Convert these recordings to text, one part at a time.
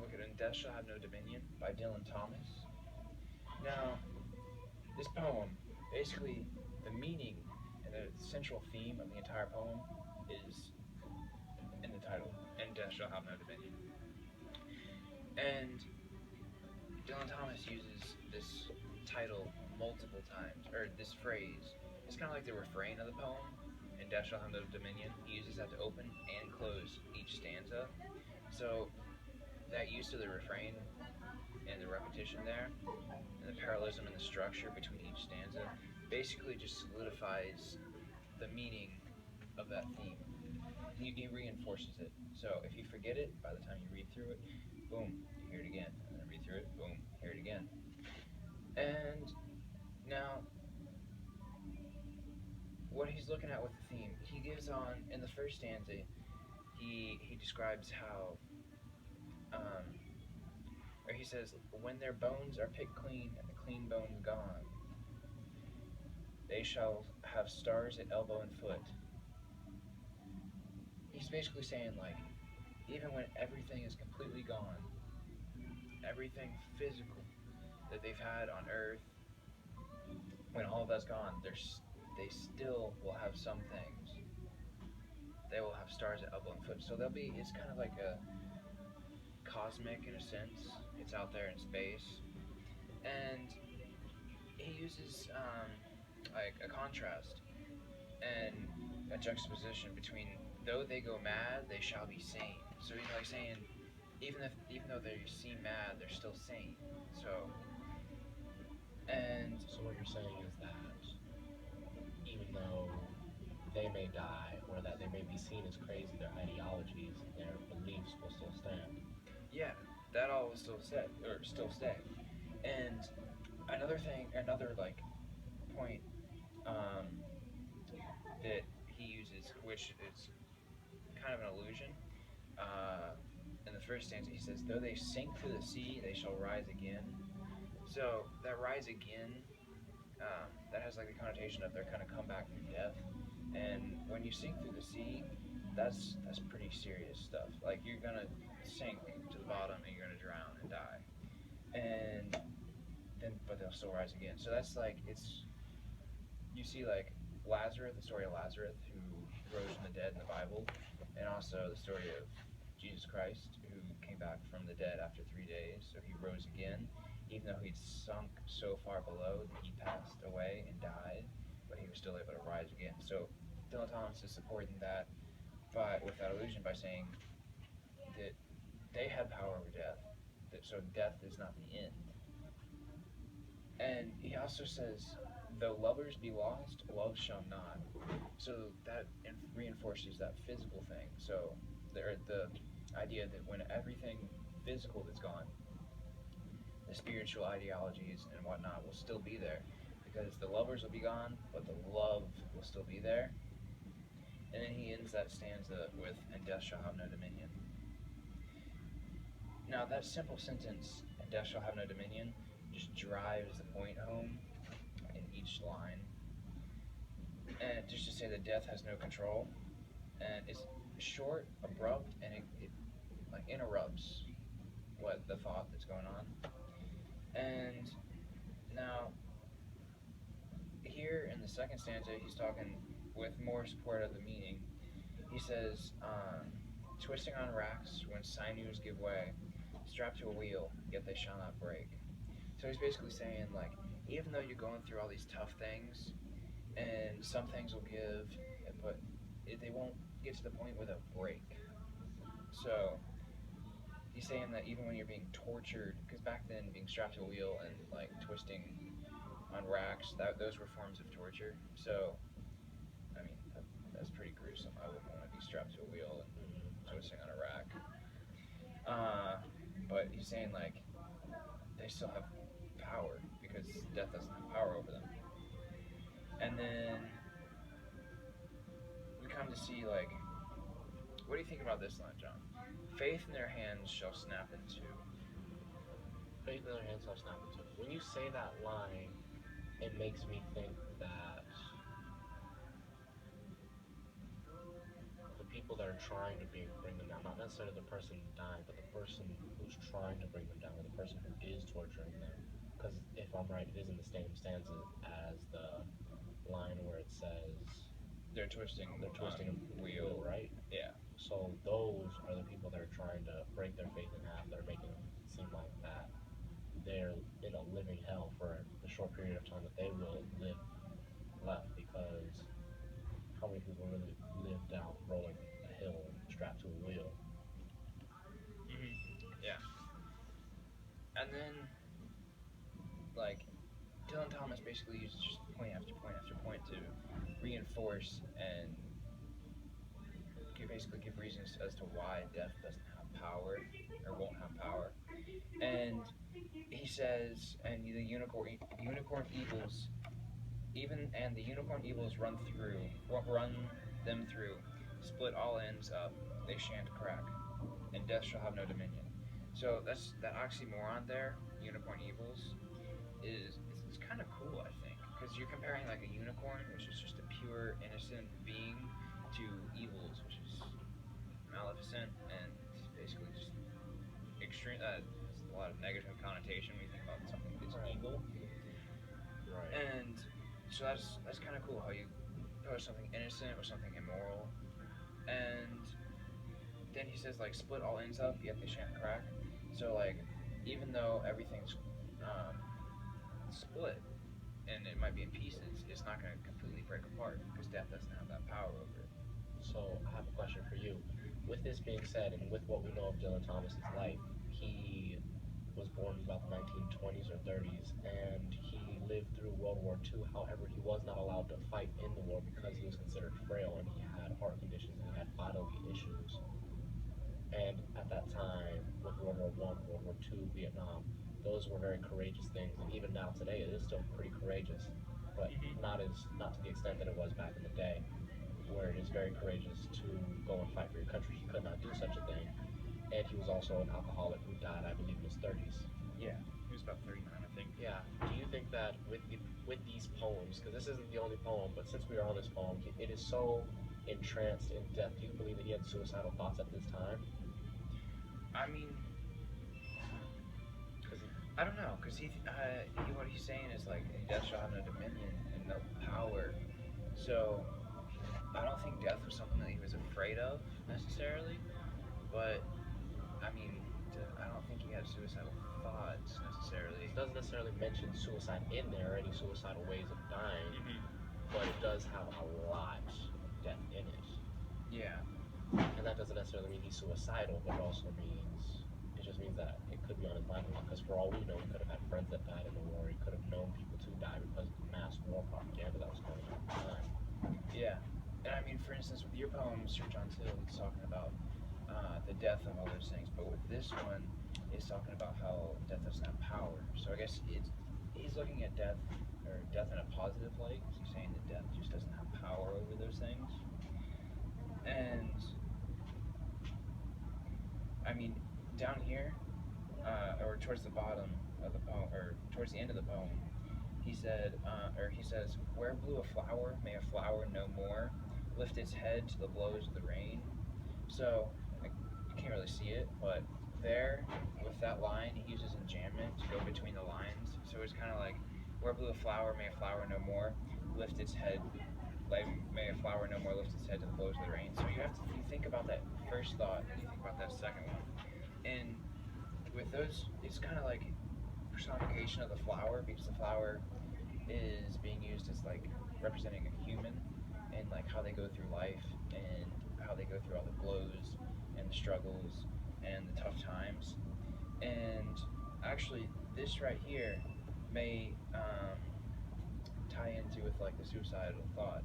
look at And Death Shall Have No Dominion by Dylan Thomas. Now, this poem, basically, the meaning and the central theme of the entire poem is in the title, And Death Shall Have No Dominion. And Dylan Thomas uses this title multiple times, or this phrase. It's kind of like the refrain of the poem, And Death Shall Have No Dominion. He uses that to open and close each stanza. So that use of the refrain and the repetition there, and the parallelism and the structure between each stanza, basically just solidifies the meaning of that theme. He reinforces it. So if you forget it, by the time you read through it, boom, you hear it again. And then read through it, boom, hear it again. And now, what he's looking at with the theme, he gives on, in the first stanza, he describes how, or he says, when their bones are picked clean and the clean bones gone, they shall have stars at elbow and foot. He's basically saying, like, even when everything is completely gone, everything physical that they've had on earth, when all of that's gone, they still will have some things. They will have stars at elbow and foot. So they'll be, it's kind of like a cosmic in a sense. It's out there in space. And he uses like a contrast and a juxtaposition between though they go mad, they shall be sane. So he's like saying, even though they seem mad, they're still sane. So, and So what you're saying is that even though they may die or that they may be seen as crazy, their ideologies, their beliefs will still stand. yeah, that all will still stay or still stay. And another thing, another like point that he uses, which is kind of an illusion. In the first stanza, he says, "Though they sink through the sea, they shall rise again." So that rise again, that has like the connotation of they're gonna come back from death. And when you sink through the sea, that's pretty serious stuff. Like you're gonna sink to the bottom and you're gonna drown and die. And then, but they'll still rise again. So that's like it's you see like Lazarus, the story of Lazarus who rose from the dead in the Bible, and also the story of Jesus Christ who came back from the dead after 3 days. So he rose again, even though he'd sunk so far below that he passed away and died, but he was still able to rise again. So Dylan Thomas is supporting that, but with that illusion by saying that they had power over death, that so death is not the end. And he also says, though lovers be lost, love shall not. So that reinforces that physical thing. So the idea that when everything physical is gone, the spiritual ideologies and whatnot will still be there. Because the lovers will be gone, but the love will still be there. And then he ends that stanza with, and death shall have no dominion. Now that simple sentence, and death shall have no dominion, just drives the point home in each line. And just to say that death has no control, and it's short, abrupt, and it like interrupts what the thought that's going on. And now here in the second stanza, he's talking with more support of the meaning. He says, twisting on racks when sinews give way, strapped to a wheel, yet they shall not break. So he's basically saying, like, even though you're going through all these tough things, and some things will give, but they won't get to the point where they'll break. So he's saying that even when you're being tortured, because back then being strapped to a wheel and like twisting on racks, those were forms of torture. So I mean, that's pretty gruesome. I wouldn't want to be strapped to a wheel and twisting on a rack. But he's saying like they still have power because death doesn't have power over them. And then we come to see like, what do you think about this line, John? Faith in their hands shall snap in two. Faith in their hands shall snap in two. When you say that line, it makes me think that the people that are trying to bring them down, not necessarily the person dying, but the person who's trying to bring them down, or the person who is torturing them. Because if I'm right, it is in the same stanza as the line where it says They're twisting. they're twisting a wheel, right? Yeah. So those are the people that are trying to break their faith in half. That are making it seem like that they're in a living hell for the short period of time that they will live left. Because how many people really live down rolling a hill strapped to a wheel? Yeah. And then, like, Dylan Thomas basically uses just point after point after point to reinforce and basically give reasons as to why death doesn't have power or won't have power. And he says, and the unicorn evils, even and the unicorn evils run them through, split all ends up, they shan't crack, and death shall have no dominion. So that's that oxymoron there, unicorn evils, it's kind of cool, I think, because you're comparing like a unicorn, which is just a pure innocent being, to evils, which is maleficent and basically just extreme. Has a lot of negative connotation when you think about something that's Right. evil. Right. And so that's kind of cool how you put something innocent with something immoral. And then he says like split all ends up, yet they shan't crack. So like even though everything's split and it might be in pieces, it's not going to completely break apart because death doesn't have that power over it. So I have a question for you. With this being said, and with what we know of Dylan Thomas's life, he was born in about the 1920s or 30s, and he lived through World War II. However, he was not allowed to fight in the war because he was considered frail and he had heart conditions and he had bodily issues. And at that time, with World War I, World War II, Vietnam, those were very courageous things. And even now today, it is still pretty courageous, but not to the extent that it was back in the day, where it is very courageous to go and fight for your country. He could not do such a thing. And he was also an alcoholic who died, I believe, in his 30s. Yeah, he was about 39, I think. Yeah. Do you think that with these poems, because this isn't the only poem, but since we are on this poem, it is so entranced in death, do you believe that he had suicidal thoughts at this time? I mean, I don't know, because what he's saying is like death shall have no dominion and no power. So I don't think death was something that he was afraid of necessarily, but I mean, I don't think he had suicidal thoughts necessarily. It doesn't necessarily mention suicide in there or any suicidal ways of dying, but it does have a lot of death in it. Yeah. And that doesn't necessarily mean he's suicidal, but it just means that it could be on his mind a lot, because for all we know, he could have had friends that died in the war, he could have known people to die because of the mass war propaganda that was going on at the time. Yeah. And I mean, for instance, with your poem, Sir John Till, it's talking about the death of all those things, but with this one, it's talking about how death doesn't have power. So I guess he's looking at death in a positive light. He's saying that death just doesn't have power over those things. And I mean, down here, or towards the bottom of the poem, or towards the end of the poem, he says, "Where blew a flower, may a flower no more lift its head to the blows of the rain." So you can't really see it, but there, with that line, he uses enjambment to go between the lines. So it's kind of like, "Where blew a flower, may a flower no more lift its head." Like, may a flower no more lift its head to the blows of the rain. So you think about that first thought, and you think about that second one. And with those, it's kind of like personification of the flower, because the flower is being used as like representing a human, and like how they go through life, and how they go through all the blows and the struggles and the tough times. And actually, this right here may tie into with like the suicidal thought,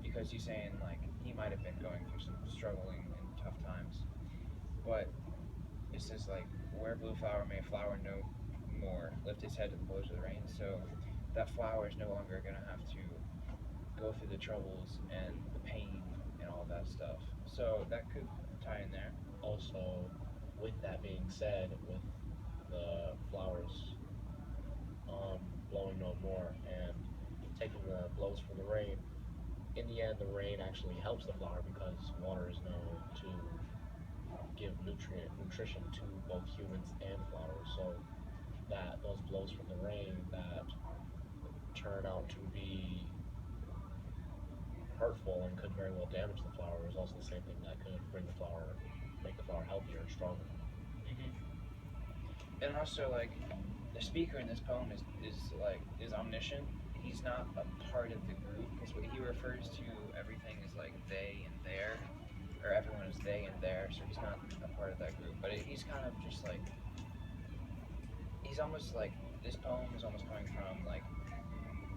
because he's saying like he might have been going through some struggling and tough times, but it says like, "Where blew flower, may a flower no more lift its head to the blows of the rain." So that flower is no longer going to have to go through the troubles and the pain and all that stuff. So that could tie in there. Also, with that being said, with the flowers blowing no more and taking the blows from the rain, in the end, the rain actually helps the flower because water is known to give nutrition to both humans and flowers. So that those blows from the rain that turn out to be hurtful and could very well damage the flower is also the same thing that could make the flower healthier and stronger. And also, like, the speaker in this poem is omniscient. He's not a part of the group because what he refers to everything is like they and their, or everyone is they and their. So he's not a part of that group. But he's kind of just like he's almost like this poem is almost coming from like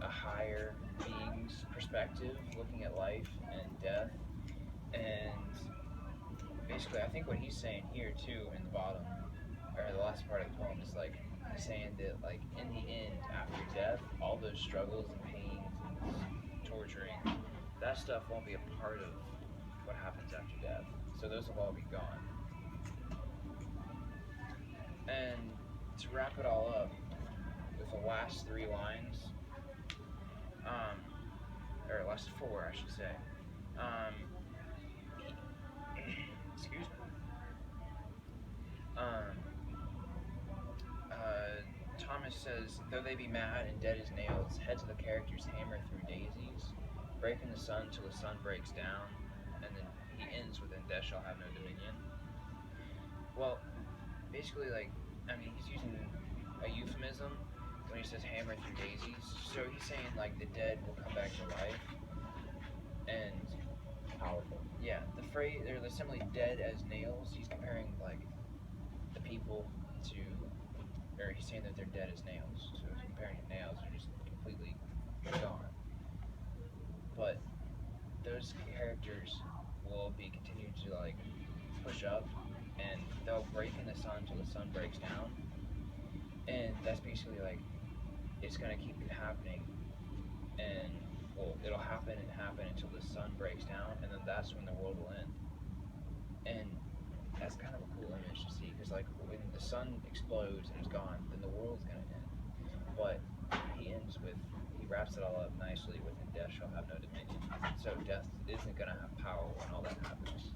a higher being's perspective, looking at life and death, and basically, I think what he's saying here too in the bottom or the last part of the poem is like he's saying that like in the end, after death, all those struggles and pains and torturing, that stuff won't be a part of what happens after death. So those will all be gone. And to wrap it all up with the last 3 lines, or last 4, I should say. Excuse me. Thomas says, though they be mad and dead as nails, heads of the characters hammer through daisies, breaking the sun till the sun breaks down, and then he ends with, and death shall have no dominion. Well, basically, like, I mean, he's using a euphemism when he says hammer through daisies. So he's saying, like, the dead will come back to life. And Powerful. yeah, the phrase, or the simile dead as nails, he's comparing, like, the people to, or he's saying that they're dead as nails. So he's comparing to nails, they're just completely gone. But those characters will be continued to, like, push up, and they'll break in the sun till the sun breaks down. And that's basically like it's gonna keep happening, and well, it'll happen and happen until the sun breaks down, and then that's when the world will end. And that's kind of a cool image to see, because like when the sun explodes and it's gone, then the world's gonna end. But he wraps it all up nicely with, "And death shall have no dominion." So death isn't gonna have power when all that happens.